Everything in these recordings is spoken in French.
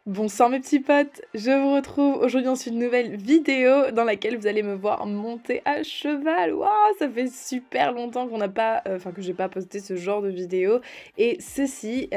Bon sang mes petits potes, je vous retrouve aujourd'hui dans une nouvelle vidéo dans laquelle vous allez me voir monter à cheval. Waouh, ça fait super longtemps qu'on n'a pas, que j'ai pas posté ce genre de vidéo. Et ceci,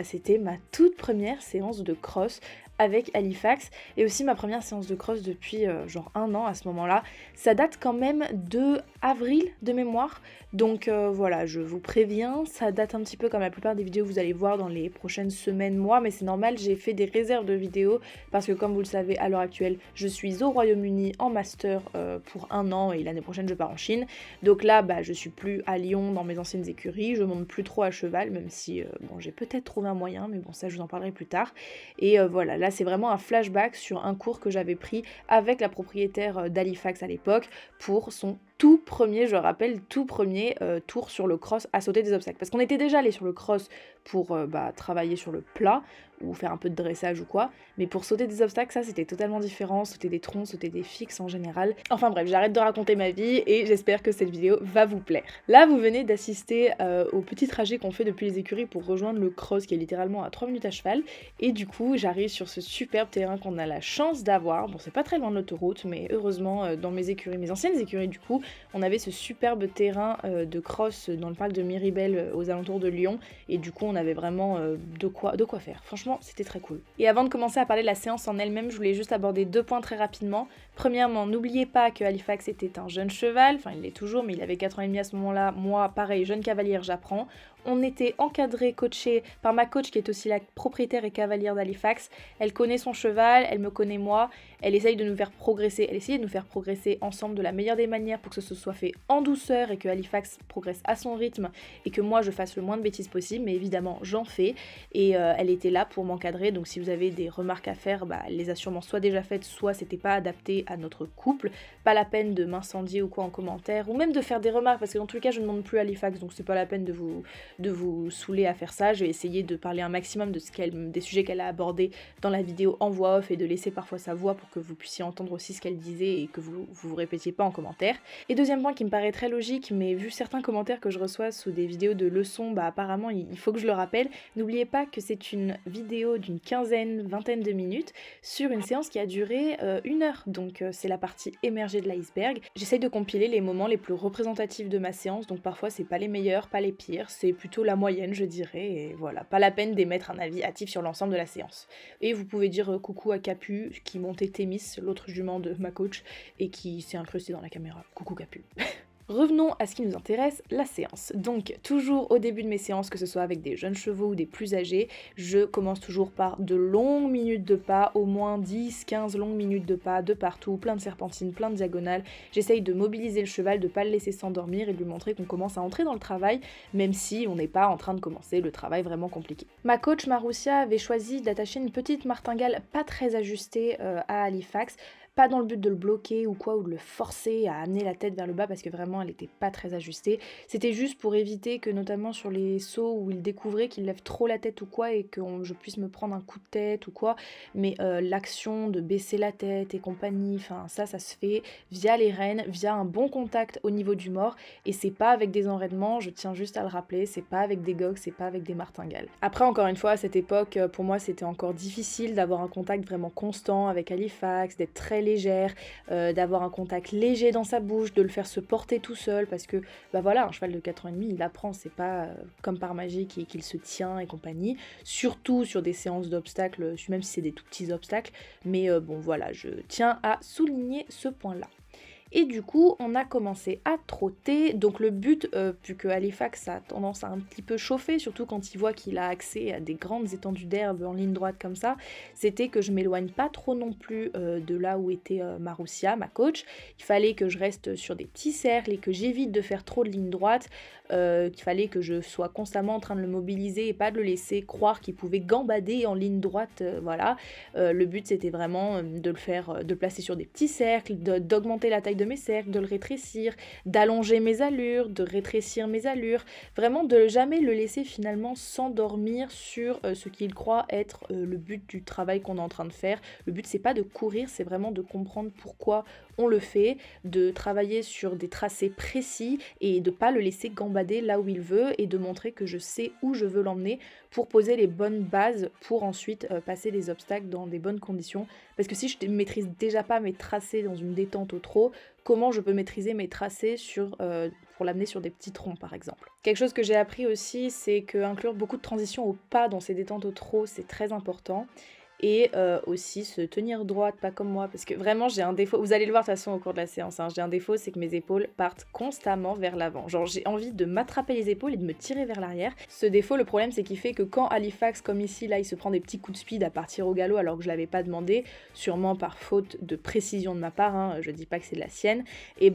c'était ma toute première séance de cross avec Halifax et aussi ma première séance de cross depuis genre 1 an à ce moment-là. Ça date quand même de avril de mémoire, donc voilà, je vous préviens, ça date un petit peu comme la plupart des vidéos que vous allez voir dans les prochaines semaines, mois, mais c'est normal, j'ai fait des réserves de vidéos parce que comme vous le savez, à l'heure actuelle, je suis au Royaume-Uni en master pour 1 an et l'année prochaine je pars en Chine. Donc là, je suis plus à Lyon dans mes anciennes écuries, je monte plus trop à cheval, même si bon, j'ai peut-être trouvé un moyen, mais bon, ça je vous en parlerai plus tard. Et voilà, là c'est vraiment un flashback sur un cours que j'avais pris avec la propriétaire d'Halifax à l'époque pour son tout premier, je rappelle, tout premier tour sur le cross à sauter des obstacles. Parce qu'on était déjà allé sur le cross pour travailler sur le plat ou faire un peu de dressage ou quoi, mais pour sauter des obstacles, ça c'était totalement différent, sauter des troncs, sauter des fixes en général. Enfin bref, j'arrête de raconter ma vie et j'espère que cette vidéo va vous plaire. Là, vous venez d'assister au petit trajet qu'on fait depuis les écuries pour rejoindre le cross qui est littéralement à 3 minutes à cheval, et du coup, j'arrive sur ce superbe terrain qu'on a la chance d'avoir. Bon, c'est pas très loin de l'autoroute, mais heureusement, dans mes écuries, mes anciennes écuries du coup, on avait ce superbe terrain de cross dans le parc de Miribel aux alentours de Lyon, et du coup on avait vraiment de quoi faire. Franchement, c'était très cool. Et avant de commencer à parler de la séance en elle-même, je voulais juste aborder 2 points très rapidement. Premièrement, n'oubliez pas que Halifax était un jeune cheval, enfin il l'est toujours, mais il avait 4 ans et demi à ce moment-là. Moi, pareil, jeune cavalière, j'apprends. On était encadré, coaché par ma coach qui est aussi la propriétaire et cavalière d'Halifax. Elle connaît son cheval, elle me connaît moi, elle essaye de nous faire progresser, elle essaye de nous faire progresser ensemble de la meilleure des manières pour que ce soit fait en douceur et que Halifax progresse à son rythme et que moi je fasse le moins de bêtises possible, mais évidemment j'en fais et elle était là pour m'encadrer, donc si vous avez des remarques à faire, elle les a sûrement soit déjà faites, soit c'était pas adapté à notre couple, pas la peine de m'incendier ou quoi en commentaire, ou même de faire des remarques parce que dans tous les cas je ne demande plus Halifax, donc c'est pas la peine de vous saouler à faire ça. Je vais essayer de parler un maximum des sujets qu'elle a abordés dans la vidéo en voix off et de laisser parfois sa voix pour que vous puissiez entendre aussi ce qu'elle disait et que vous répétiez pas en commentaire. Et deuxième point qui me paraît très logique, mais vu certains commentaires que je reçois sous des vidéos de leçons, apparemment il faut que je le rappelle, n'oubliez pas que c'est une vidéo d'une vingtaine de minutes sur une séance qui a duré 1 heure, donc c'est la partie émergée de l'iceberg. J'essaye de compiler les moments les plus représentatifs de ma séance, donc parfois c'est pas les meilleurs, pas les pires, c'est plutôt la moyenne je dirais, et voilà, pas la peine d'émettre un avis hâtif sur l'ensemble de la séance. Et vous pouvez dire coucou à Capu qui montait Thémis, l'autre jument de ma coach, et qui s'est incrusté dans la caméra. Coucou Capu. Revenons à ce qui nous intéresse, la séance. Donc toujours au début de mes séances, que ce soit avec des jeunes chevaux ou des plus âgés, je commence toujours par de longues minutes de pas, au moins 10-15 longues minutes de pas, de partout, plein de serpentines, plein de diagonales. J'essaye de mobiliser le cheval, de pas le laisser s'endormir et de lui montrer qu'on commence à entrer dans le travail, même si on n'est pas en train de commencer le travail vraiment compliqué. Ma coach Marussia avait choisi d'attacher une petite martingale pas très ajustée à Halifax, pas dans le but de le bloquer ou quoi, ou de le forcer à amener la tête vers le bas parce que vraiment elle était pas très ajustée. C'était juste pour éviter que notamment sur les sauts où il découvrait qu'il lève trop la tête ou quoi et que je puisse me prendre un coup de tête ou quoi. Mais l'action de baisser la tête et compagnie, enfin ça se fait via les rênes, via un bon contact au niveau du mors, et c'est pas avec des enraînements, je tiens juste à le rappeler, c'est pas avec des gogues, c'est pas avec des martingales. Après encore une fois, à cette époque, pour moi c'était encore difficile d'avoir un contact vraiment constant avec Halifax, d'être très légère, d'avoir un contact léger dans sa bouche, de le faire se porter tout seul, parce que voilà, un cheval de 4 ans et demi, il apprend, c'est pas comme par magie qu'il se tient et compagnie, surtout sur des séances d'obstacles, même si c'est des tout petits obstacles, mais bon voilà, je tiens à souligner ce point-là. Et du coup, on a commencé à trotter. Donc le but, vu que Halifax a tendance à un petit peu chauffer, surtout quand il voit qu'il a accès à des grandes étendues d'herbe en ligne droite comme ça, c'était que je m'éloigne pas trop non plus de là où était Marussia, ma coach. Il fallait que je reste sur des petits cercles et que j'évite de faire trop de ligne droite. Qu'il fallait que je sois constamment en train de le mobiliser et pas de le laisser croire qu'il pouvait gambader en ligne droite, voilà. Le but c'était vraiment de le faire, de le placer sur des petits cercles, d'augmenter la taille de mes cercles, de le rétrécir, d'allonger mes allures, de rétrécir mes allures, vraiment de jamais le laisser finalement s'endormir sur ce qu'il croit être le but du travail qu'on est en train de faire. Le but c'est pas de courir, c'est vraiment de comprendre pourquoi on le fait, de travailler sur des tracés précis et de pas le laisser gambader là où il veut et de montrer que je sais où je veux l'emmener pour poser les bonnes bases pour ensuite passer les obstacles dans des bonnes conditions. Parce que si je ne maîtrise déjà pas mes tracés dans une détente au trot, comment je peux maîtriser mes tracés pour l'amener sur des petits troncs par exemple. Quelque chose que j'ai appris aussi, c'est qu'inclure beaucoup de transitions au pas dans ces détentes au trot, c'est très important. Et aussi se tenir droite, pas comme moi, parce que vraiment j'ai un défaut, vous allez le voir de toute façon au cours de la séance, hein, j'ai un défaut, c'est que mes épaules partent constamment vers l'avant. Genre j'ai envie de m'attraper les épaules et de me tirer vers l'arrière. Ce défaut, le problème c'est qu'il fait que quand Halifax, comme ici, là il se prend des petits coups de speed à partir au galop alors que je l'avais pas demandé, sûrement par faute de précision de ma part, hein, je dis pas que c'est de la sienne, et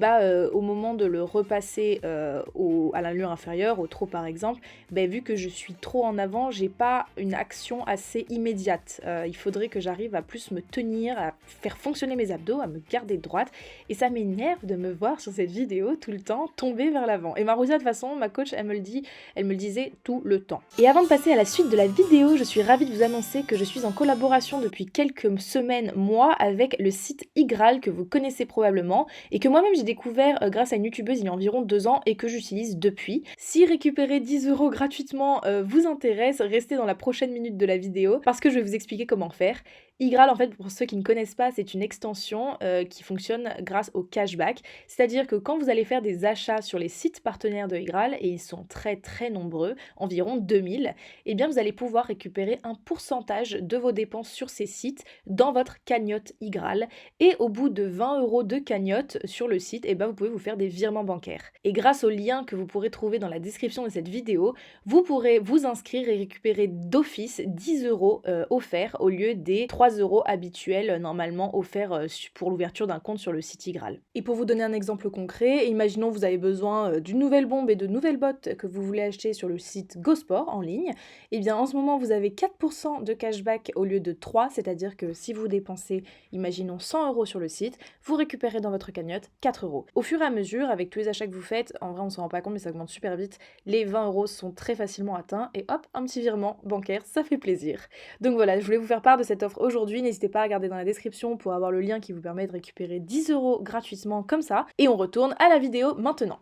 au moment de le repasser à l'allure inférieure, au trot par exemple, vu que je suis trop en avant, j'ai pas une action assez immédiate. Il faudrait que j'arrive à plus me tenir, à faire fonctionner mes abdos, à me garder droite. Et ça m'énerve de me voir sur cette vidéo tout le temps tomber vers l'avant. Et Marousia, de toute façon, ma coach, elle me le disait tout le temps. Et avant de passer à la suite de la vidéo, je suis ravie de vous annoncer que je suis en collaboration depuis quelques semaines, mois, avec le site Igral que vous connaissez probablement et que moi-même j'ai découvert grâce à une youtubeuse il y a environ 2 ans et que j'utilise depuis. Si récupérer 10 € gratuitement vous intéresse, restez dans la prochaine minute de la vidéo parce que je vais vous expliquer comment faire. Igral, en fait, pour ceux qui ne connaissent pas, c'est une extension qui fonctionne grâce au cashback. C'est-à-dire que quand vous allez faire des achats sur les sites partenaires de Igral, et ils sont très très nombreux, environ 2000, eh bien vous allez pouvoir récupérer un pourcentage de vos dépenses sur ces sites dans votre cagnotte Igral. Et au bout de 20 € de cagnotte sur le site, vous pouvez vous faire des virements bancaires. Et grâce au lien que vous pourrez trouver dans la description de cette vidéo, vous pourrez vous inscrire et récupérer d'office 10 € offerts au lieu des 3 € habituels normalement offerts pour l'ouverture d'un compte sur le site Igral. Et pour vous donner un exemple concret, imaginons vous avez besoin d'une nouvelle bombe et de nouvelles bottes que vous voulez acheter sur le site GoSport en ligne, et bien en ce moment vous avez 4% de cashback au lieu de 3, c'est-à-dire que si vous dépensez, imaginons 100 € sur le site, vous récupérez dans votre cagnotte 4 €. Au fur et à mesure, avec tous les achats que vous faites, en vrai on s'en rend pas compte mais ça augmente super vite, les 20 € sont très facilement atteints et hop, un petit virement bancaire, ça fait plaisir. Donc voilà, je voulais vous faire part de cette offre aujourd'hui, n'hésitez pas à regarder dans la description pour avoir le lien qui vous permet de récupérer 10 € gratuitement comme ça. Et on retourne à la vidéo maintenant.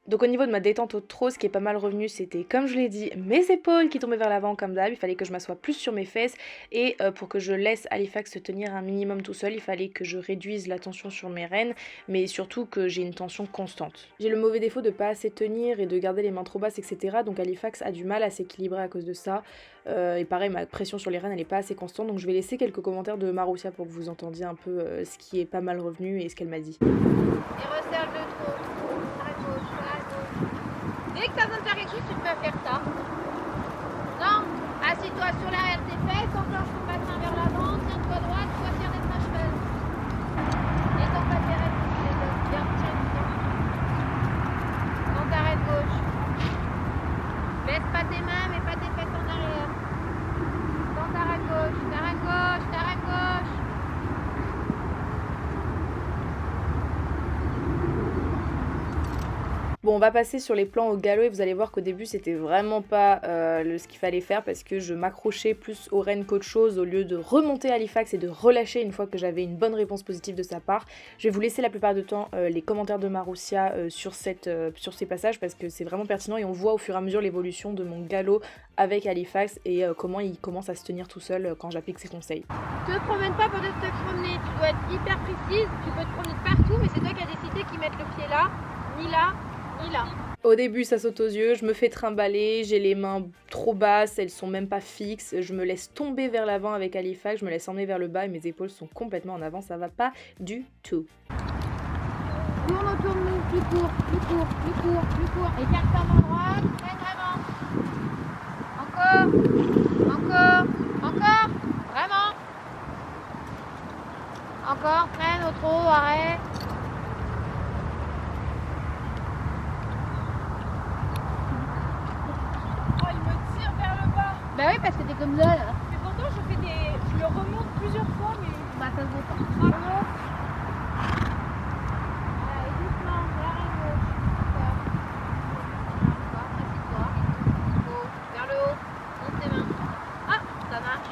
Donc au niveau de ma détente au trot, ce qui est pas mal revenu, c'était comme je l'ai dit, mes épaules qui tombaient vers l'avant comme d'hab, il fallait que je m'assoie plus sur mes fesses et pour que je laisse Halifax se tenir un minimum tout seul, il fallait que je réduise la tension sur mes rênes, mais surtout que j'ai une tension constante. J'ai le mauvais défaut de pas assez tenir et de garder les mains trop basses, etc. Donc Halifax a du mal à s'équilibrer à cause de ça. Et pareil, ma pression sur les rênes elle est pas assez constante, donc je vais laisser quelques commentaires de Marousia pour que vous entendiez un peu ce qui est pas mal revenu et ce qu'elle m'a dit. Et resserre le trot. Dès que tu as besoin de faire quelque chose, tu peux faire ça. Non, assis-toi sur l'arrière de tes fesses, enclenche ton bassin vers l'avant, tiens-toi droite, toi tiens les mains cheveux. Et ton pas tes rênes, les deux. Bien, tiens, tiens. Dans ta raide gauche. Laisse pas tes mains, mais pas tes fesses en arrière. Dans ta raide gauche, ta raide gauche, ta raide gauche. Bon, on va passer sur les plans au galop et vous allez voir qu'au début c'était vraiment pas ce qu'il fallait faire parce que je m'accrochais plus aux rênes qu'autre chose au lieu de remonter Halifax et de relâcher une fois que j'avais une bonne réponse positive de sa part. Je vais vous laisser la plupart du temps les commentaires de Marousia sur ces passages parce que c'est vraiment pertinent et on voit au fur et à mesure l'évolution de mon galop avec Halifax et comment il commence à se tenir tout seul quand j'applique ses conseils. Ne te promène pas pour te promener, tu dois être hyper précise, tu peux te promener de partout mais c'est toi qui as décidé qu'ils mettent le pied là, ni là. Là. Au début ça saute aux yeux, je me fais trimballer, j'ai les mains trop basses, elles sont même pas fixes, je me laisse tomber vers l'avant avec Halifax, je me laisse emmener vers le bas et mes épaules sont complètement en avant, ça va pas du tout. Tourne autour de nous, plus court, plus court, plus court, plus court, écarte ta main droite, freine vraiment. Encore, encore, vraiment. Encore, freine au trot, arrête. Bah oui, parce que t'es comme ça là. Mais pourtant, je le remonte plusieurs fois, mais. Bah ça se voit pas. Bravo. Allez, doucement, vers la gauche. Assieds-toi. Vers le haut. Monte tes mains. Ah, ça marche.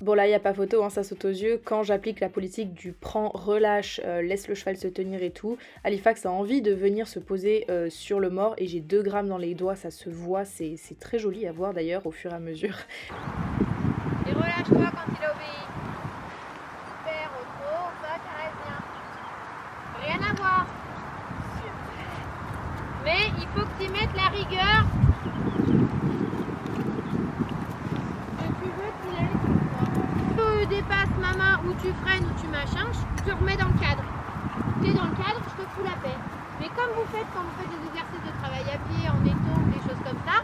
Bon là, il n'y a pas photo, hein, ça saute aux yeux. Quand j'applique la politique du prends, relâche, laisse le cheval se tenir et tout, Halifax a envie de venir se poser sur le mors et j'ai 2 grammes dans les doigts, ça se voit, c'est très joli à voir d'ailleurs au fur et à mesure. Et relâche-toi quand il obéit. Super, trop, ça caresse bien. Rien à voir. Mais il faut que tu mettes la rigueur. Tu dépasses ma main ou tu freines ou tu machins, je te remets dans le cadre. Tu es dans le cadre, je te fous la paix. Mais comme vous faites quand vous faites des exercices de travail à pied, en étau, des choses comme ça,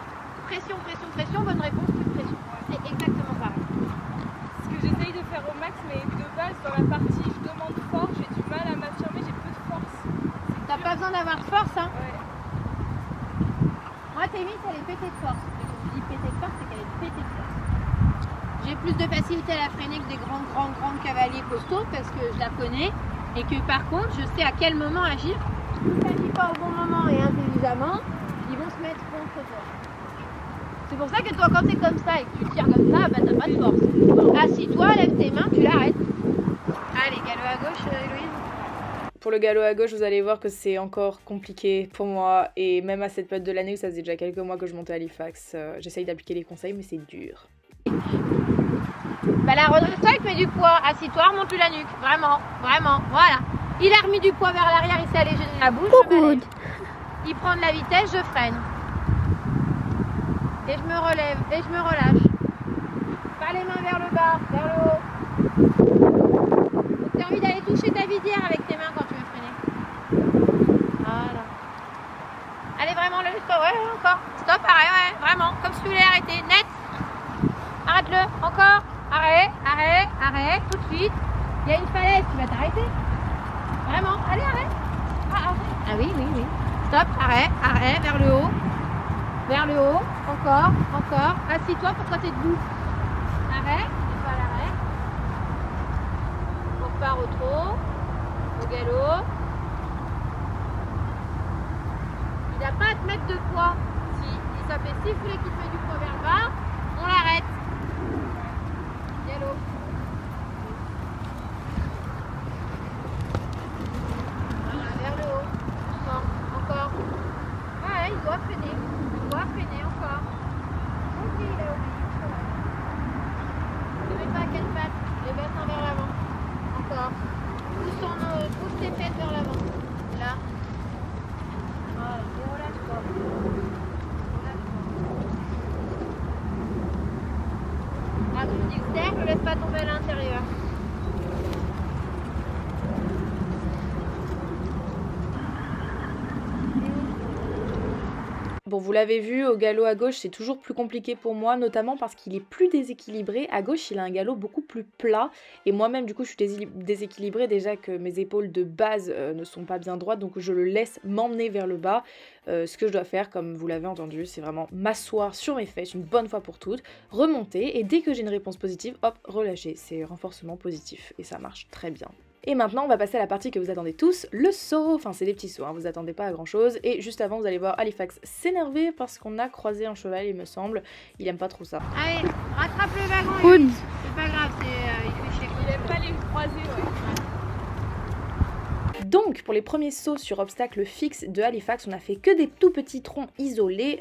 pression, pression, pression, bonne réponse, plus de pression. C'est exactement pareil. Ce que j'essaye de faire au max, mais de base, dans la partie je demande fort, j'ai du mal à m'affirmer, j'ai peu de force. T'as pas besoin d'avoir de force, hein. Ouais. Moi, Thémis, elle est pétée de force. Quand je dis pétée de force, c'est qu'elle est pétée de force. J'ai plus de facilité à la freiner que des grands cavaliers costauds parce que je la connais et que par contre, je sais à quel moment agir. Si tu n'agis pas au bon moment et intelligemment, ils vont se mettre contre toi. C'est pour ça que toi, quand tu es comme ça et que tu tires comme ça, bah, t'as pas de force. Bon, assis-toi, lève tes mains, tu l'arrêtes. Allez, galop à gauche, Héloïse. Pour le galop à gauche, vous allez voir que c'est encore compliqué pour moi et même à cette période de l'année où ça faisait déjà quelques mois que je montais à Halifax, j'essaye d'appliquer les conseils mais c'est dur. Bah là, redresse-toi, il te met du poids. Assis-toi, remonte-lui la nuque. Vraiment, vraiment, voilà. Il a remis du poids vers l'arrière, il s'est allégé de la bouche. Je balèze. Il prend de la vitesse, je freine. Et je me relève, et je me relâche. Pas les mains vers le bas, vers le haut. Donc tu as envie d'aller toucher ta visière avec tes mains quand tu veux freiner. Voilà. Allez, vraiment, le stop, ouais, encore. Stop, arrête, ouais, vraiment. Comme si tu voulais arrêter, net. Arrête-le, encore. Arrête, arrête, arrête, tout de suite. Il y a une falaise, tu vas t'arrêter. Vraiment, allez, arrête. Ah, arrête. Ah oui, oui, oui. Stop, arrête, arrête, vers le haut. Vers le haut, encore, encore. Assis-toi, pourquoi t'es debout? Arrête, c'est pas l'arrêt. On repart au trot, au galop. Il n'a pas à te mettre de poids. Si ça fait siffler qu'il te met du poids vers le bas, on l'arrête. Galop. Voilà, vers le haut. Doucement. Encore. Ouais, il doit freiner. Il doit freiner encore. Ok, il a obéi. Ne mets pas à quatre pattes. Les bassins vers l'avant. Encore. Pousse tes fesses vers l'avant. Là. Voilà. Et relâche-toi. Rajoute l'externe, ne laisse pas tomber à l'intérieur. Bon, vous l'avez vu, au galop à gauche, c'est toujours plus compliqué pour moi, notamment parce qu'il est plus déséquilibré. À gauche, il a un galop beaucoup plus plat. Et moi-même, du coup, je suis déséquilibrée déjà que mes épaules de base ne sont pas bien droites. Donc, je le laisse m'emmener vers le bas. Ce que je dois faire, comme vous l'avez entendu, c'est vraiment m'asseoir sur mes fesses une bonne fois pour toutes, remonter. Et dès que j'ai une réponse positive, hop, relâcher. C'est renforcement positif. Et ça marche très bien. Et maintenant, on va passer à la partie que vous attendez tous, le saut. Enfin, c'est des petits sauts, hein, vous attendez pas à grand chose. Et juste avant, vous allez voir Halifax s'énerver parce qu'on a croisé un cheval, il me semble. Il aime pas trop ça. Allez, rattrape le wagon. Good. C'est pas grave, il fait chier. Il aime pas les croiser, ouais. Donc, pour les premiers sauts sur obstacles fixes de Halifax, on a fait que des tout petits troncs isolés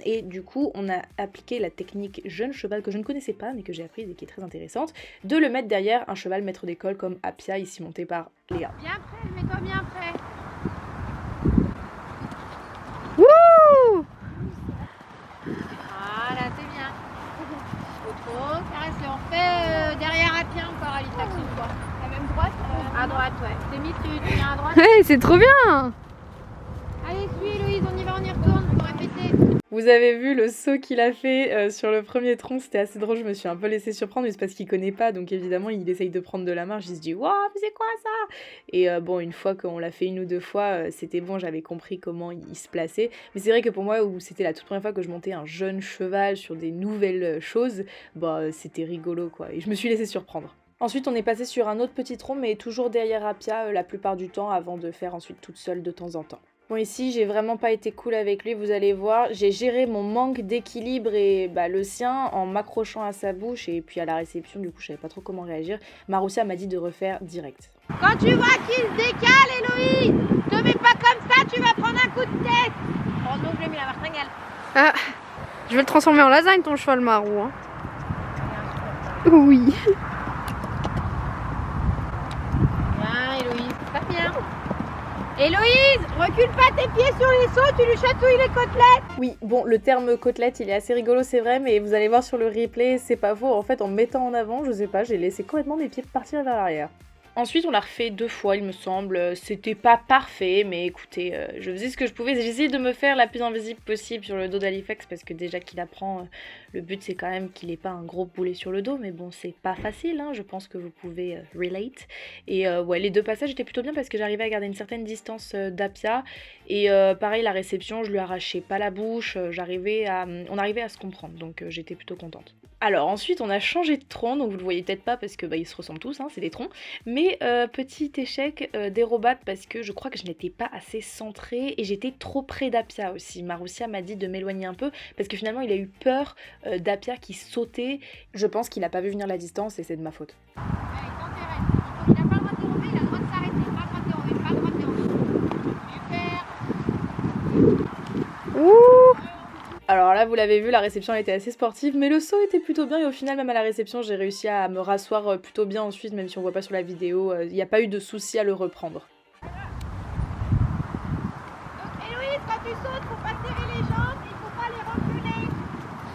et du coup, on a appliqué la technique jeune cheval que je ne connaissais pas mais que j'ai apprise et qui est très intéressante, de le mettre derrière un cheval maître d'école comme Appia, ici monté par Léa. Bien prêt, mets-toi bien prêt. Wouh! Voilà, c'est bien. Au trop, caresse-le. On fait derrière Appia encore, Halifax une fois. La même droite? À droite, ouais. T'es mis, tu viens à droite. Ouais, c'est trop bien! Allez, suis Héloïse, on y va, on y retourne, faut répéter. Vous avez vu le saut qu'il a fait sur le premier tronc, c'était assez drôle, je me suis un peu laissée surprendre, mais c'est parce qu'il connaît pas, donc évidemment il essaye de prendre de la marge, il se dit « Waouh, mais c'est quoi ça ?» Et bon, une fois qu'on l'a fait une ou deux fois, c'était bon, j'avais compris comment il se plaçait, mais c'est vrai que pour moi, où c'était la toute première fois que je montais un jeune cheval sur des nouvelles choses, bah c'était rigolo quoi, et je me suis laissée surprendre. Ensuite, on est passé sur un autre petit tronc, mais toujours derrière Appia la plupart du temps, avant de faire ensuite toute seule de temps en temps. Bon, ici, j'ai vraiment pas été cool avec lui, vous allez voir. J'ai géré mon manque d'équilibre et le sien en m'accrochant à sa bouche et puis à la réception, du coup, je savais pas trop comment réagir. Maroussia m'a dit de refaire direct. Quand tu vois qu'il se décale, Héloïse, te mets pas comme ça, tu vas prendre un coup de tête. Heureusement que j'ai mis la martingale. Ah, je vais le transformer en lasagne ton cheval Marou. Hein. Oui. Bien, Héloïse, pas bien. Héloïse, recule pas tes pieds sur les seaux, tu lui chatouilles les côtelettes. Oui, bon, le terme côtelette, il est assez rigolo, c'est vrai, mais vous allez voir sur le replay, c'est pas faux. En fait, en me mettant en avant, je sais pas, j'ai laissé complètement mes pieds partir vers l'arrière. Ensuite, on l'a refait 2 fois, il me semble. C'était pas parfait, mais écoutez, je faisais ce que je pouvais. J'ai essayé de me faire la plus invisible possible sur le dos d'Halifax, parce que déjà qu'il apprend, le but c'est quand même qu'il ait pas un gros boulet sur le dos, mais bon, c'est pas facile, hein, je pense que vous pouvez relate. Et ouais, les 2 passages étaient plutôt bien parce que j'arrivais à garder une certaine distance d'Apia. Et pareil, la réception, je lui arrachais pas la bouche, on arrivait à se comprendre, donc j'étais plutôt contente. Alors ensuite, on a changé de tronc, donc vous le voyez peut-être pas parce que ils se ressemblent tous, hein, c'est des troncs. Mais petit échec d'Aérobat parce que je crois que je n'étais pas assez centrée et j'étais trop près d'Apia aussi. Maroussia m'a dit de m'éloigner un peu parce que finalement il a eu peur d'Apia qui sautait. Je pense qu'il a pas vu venir la distance et c'est de ma faute. Il n'a pas le droit de dérober, il a le droit de s'arrêter. Pas le droit de dérober, pas le droit de dérober. Super. Ouh. Alors là, vous l'avez vu, la réception était assez sportive, mais le saut était plutôt bien et au final, même à la réception, j'ai réussi à me rasseoir plutôt bien ensuite, même si on voit pas sur la vidéo, il n'y a pas eu de souci à le reprendre. Donc Héloïse, quand tu sautes, faut pas serrer les jambes, il faut pas les reculer.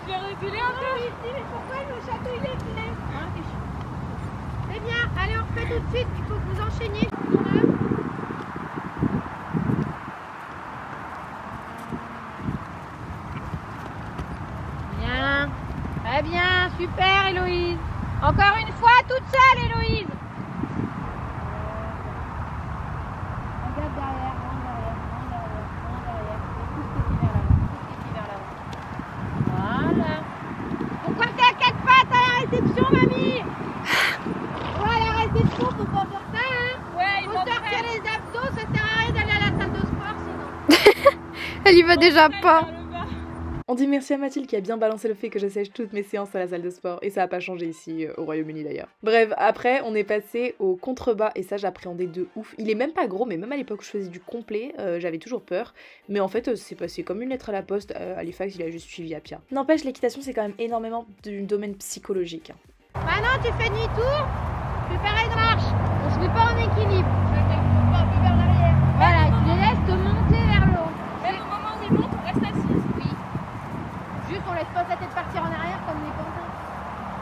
Je vais reculer un peu. Oui, si, mais pourquoi elle me chatouille les pieds? Hein, t'es chaud. C'est bien, allez on refait tout de suite, il faut que vous enchaîniez. Bien, très bien, super Héloïse. Encore une fois, toute seule Héloïse. Regarde derrière, rentre derrière, rentre derrière, rentre derrière. Et pousse tes pieds vers l'avant, pousse tes pieds vers l'avant. Voilà. Pourquoi t'es à 4 pattes à la réception, mamie? Ouais, à la réception, faut pas faire ça, hein. Ouais, il Faut m'entraîne. sortir les abdos, ça sert à rien d'aller à la salle de sport sinon. Elle y va déjà pas. Vers le bas. On dit merci à Mathilde qui a bien balancé le fait que j'assèche toutes mes séances à la salle de sport, et ça a pas changé ici, au Royaume-Uni d'ailleurs. Bref, après, on est passé au contrebas, et ça j'appréhendais de ouf. Il est même pas gros, mais même à l'époque où je faisais du complet, j'avais toujours peur. Mais en fait, c'est passé comme une lettre à la poste, Halifax il a juste suivi Apia. N'empêche, l'équitation c'est quand même énormément du domaine psychologique. Maintenant, tu fais demi-tour, tu fais pareil de marche. On se met pas en équilibre. Un peu vers l'arrière. Voilà, tu les laisses te monter vers le haut. Même au moment où il monte, on reste assise. Oui. Juste, on laisse pas ta tête partir en arrière comme les pantins.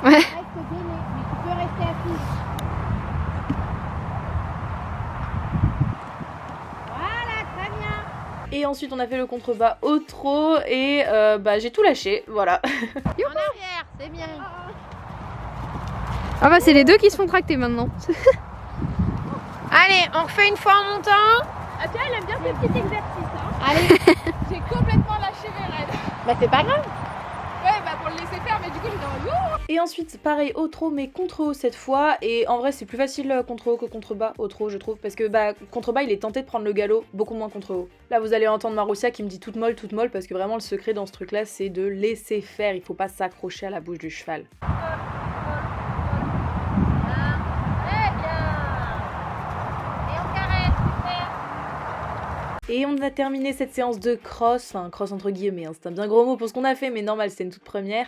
Ouais. Reste gainé, mais tu peux rester assise. Voilà, très bien. Et ensuite on a fait le contrebas au trot, et j'ai tout lâché, voilà. En arrière, c'est bien. Ah bah c'est les 2 qui se font tracter maintenant. Allez, on refait une fois en montant. Ah tiens, elle aime bien ces petits exercices. Hein. Allez. J'ai complètement lâché mes rênes. Bah, c'est pas grave. Ouais, bah pour le laisser faire, mais du coup j'étais en mode Et ensuite, pareil, au trot, mais contre haut cette fois. Et en vrai, c'est plus facile contre haut que contre bas au trot, je trouve. Parce que contre bas, il est tenté de prendre le galop, beaucoup moins contre haut. Là, vous allez entendre Maroussia qui me dit toute molle, parce que vraiment, le secret dans ce truc-là, c'est de laisser faire. Il faut pas s'accrocher à la bouche du cheval. Très bien. Et on caresse, super. Et on a terminé cette séance de cross, enfin cross entre guillemets, hein, c'est un bien gros mot pour ce qu'on a fait, mais normal, c'était une toute première,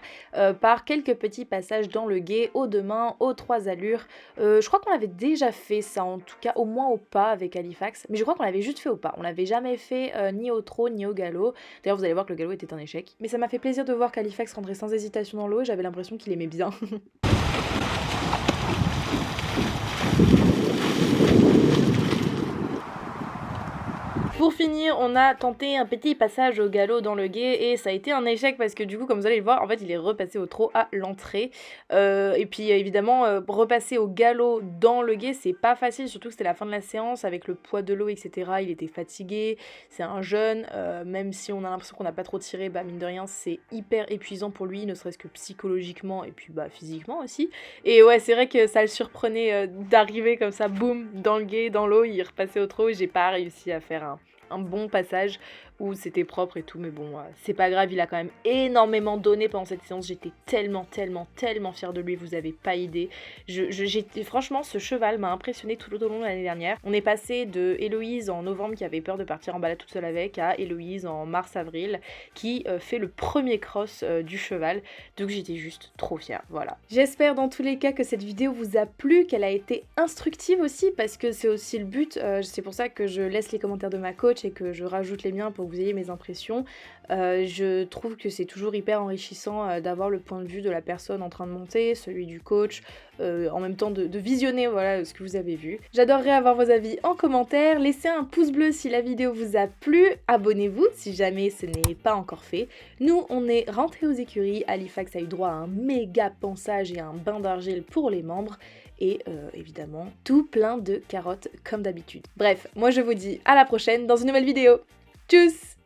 par quelques petits passages dans le gué, aux 2 mains, aux 3 allures. Je crois qu'on avait déjà fait ça, en tout cas au moins au pas avec Halifax, mais je crois qu'on l'avait juste fait au pas, on l'avait jamais fait ni au trot ni au galop. D'ailleurs vous allez voir que le galop était un échec. Mais ça m'a fait plaisir de voir qu'Halifax rentrait sans hésitation dans l'eau et j'avais l'impression qu'il aimait bien. Pour finir, on a tenté un petit passage au galop dans le gué et ça a été un échec parce que du coup, comme vous allez le voir, en fait, il est repassé au trot à l'entrée. Et puis évidemment, repasser au galop dans le gué, c'est pas facile, surtout que c'était la fin de la séance avec le poids de l'eau, etc. Il était fatigué, c'est un jeune, même si on a l'impression qu'on n'a pas trop tiré, mine de rien, c'est hyper épuisant pour lui, ne serait-ce que psychologiquement et puis physiquement aussi. Et ouais, c'est vrai que ça le surprenait d'arriver comme ça, boum, dans le gué, dans l'eau, il repassait au trot et j'ai pas réussi à faire bon passage où c'était propre et tout, mais bon, c'est pas grave, il a quand même énormément donné pendant cette séance, j'étais tellement fière de lui, vous avez pas idée. Franchement, ce cheval m'a impressionné tout au long de l'année dernière. On est passé de Héloïse en novembre qui avait peur de partir en balade toute seule avec, à Héloïse en mars-avril qui fait le premier cross du cheval, donc j'étais juste trop fière, voilà. J'espère dans tous les cas que cette vidéo vous a plu, qu'elle a été instructive aussi, parce que c'est aussi le but, c'est pour ça que je laisse les commentaires de ma coach et que je rajoute les miens pour que vous ayez mes impressions. Je trouve que c'est toujours hyper enrichissant d'avoir le point de vue de la personne en train de monter, celui du coach, en même temps de visionner voilà, ce que vous avez vu. J'adorerais avoir vos avis en commentaire, laissez un pouce bleu si la vidéo vous a plu, abonnez-vous si jamais ce n'est pas encore fait. Nous on est rentrés aux écuries, Halifax a eu droit à un méga pansage et à un bain d'argile pour les membres, et évidemment tout plein de carottes comme d'habitude. Bref, moi je vous dis à la prochaine dans une nouvelle vidéo. Tchuss!